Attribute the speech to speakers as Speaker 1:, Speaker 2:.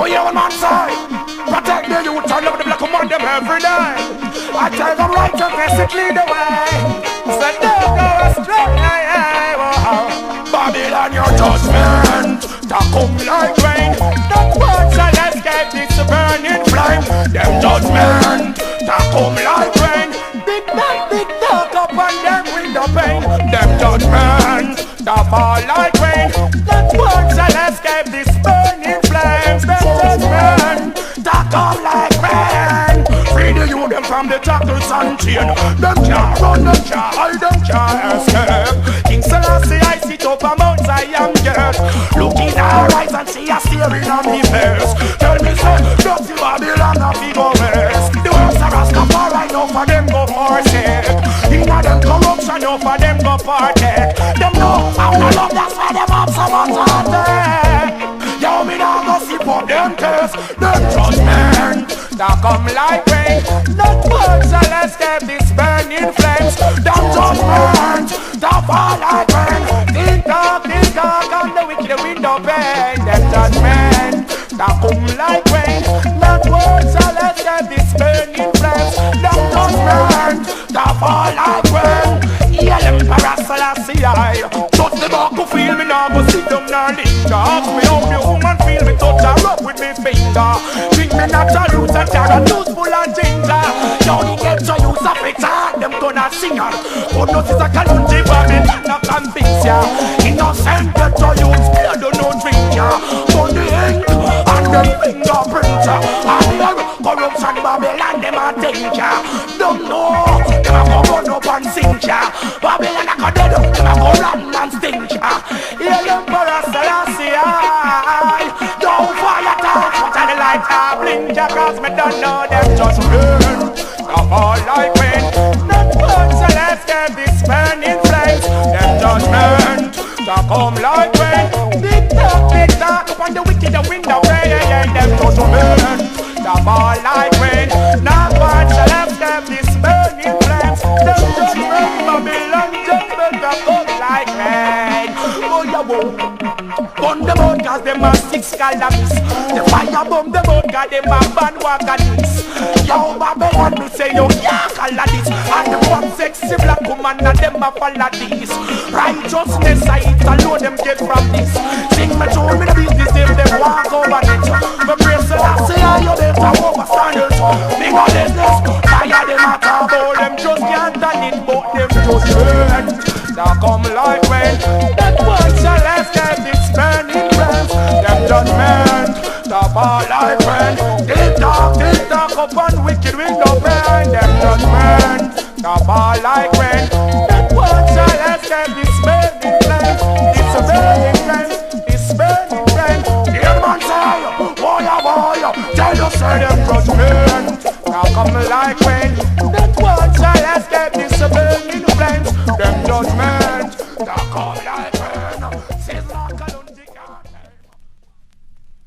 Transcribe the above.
Speaker 1: You hear what man say? Protect the youth and love the black woman them every day. I tell them right to visit lead the way. So don't go astray. Babylon, your judgment that come like rain. That words shall escape this burning flame. Them judgment that come like rain. Big dark upon them with the pain. Them judgment that fall like rain. That words shall escape this burning flames. Them judgment that come like rain. Free the youth them from the shackles and chain. Them can't run, them can't hide, them can't escape. King Selassie, I sit up a Mount Zion gate. Look in her eyes and see her staring at me face. Tell me say, don't you Babylon a figure waste. The words are Rastafari, no for them go forsake. Inna them corruption, no for them go partake. Them know how to love, that's why them have so much heartache. Yo, me now go sip up them taste. Them judgment that come like rain. That words shall escape this burning flames. Them judgment that fall like rain. Tick tock, and the wicked window pane. Them judgment that come like rain. That words shall escape this burning flames. Them judgment that fall like rain. Yeah, them Selassie, I touch the back to feel me now, go sit down and linger. Ask me how the woman feel me, touch her up with me finger. Think me not a roots and carrot juice full of ginger. Now he gets to use a picture, them gonna sing her. But no sister can you give her, me not convince ya. Innocent get to use, I don't know drink ya. But the ink and the fingerprint, and the corruption Babylon, them a danger. Don't know, them a go run up and sink ya. Babylon a go dead, them a go run and stink ya. Hear them for a Selassie, don't fire touch, but I the light a blink ya. Cause me don't know them just burn, not fall like rain. Not words shall escape this burning flames. Them judgment that come like rain. Big dark upon the wicked the wind of rain. Them judgment that fall like rain. Not words shall escape this burning flames. Them judgment Babylon judgment that come like rain. Oh yeah, burn them out cause them a 6 calamis. The fire bomb them out cause them a bandwagonist. Yo Babylon me say you can't call this. And the one sexy black woman and them a follow this. Righteousness I eat alone them get from this. Sing me to me the business if them walk over it. But praise the Lord say you better overstand it. Big on business, fire them a talk about them just can't stand it. But them just burn, now come like rain. That one shall escape this burning flames. Them judgment, the fall like rain. Tick tock upon wicked window pane. Them judgment, the fall like rain. That one shall escape this burning flames. It's a burning flames, it's burning flames. The man say, boy, tell you say them judgment, now come like rain. That one shall escape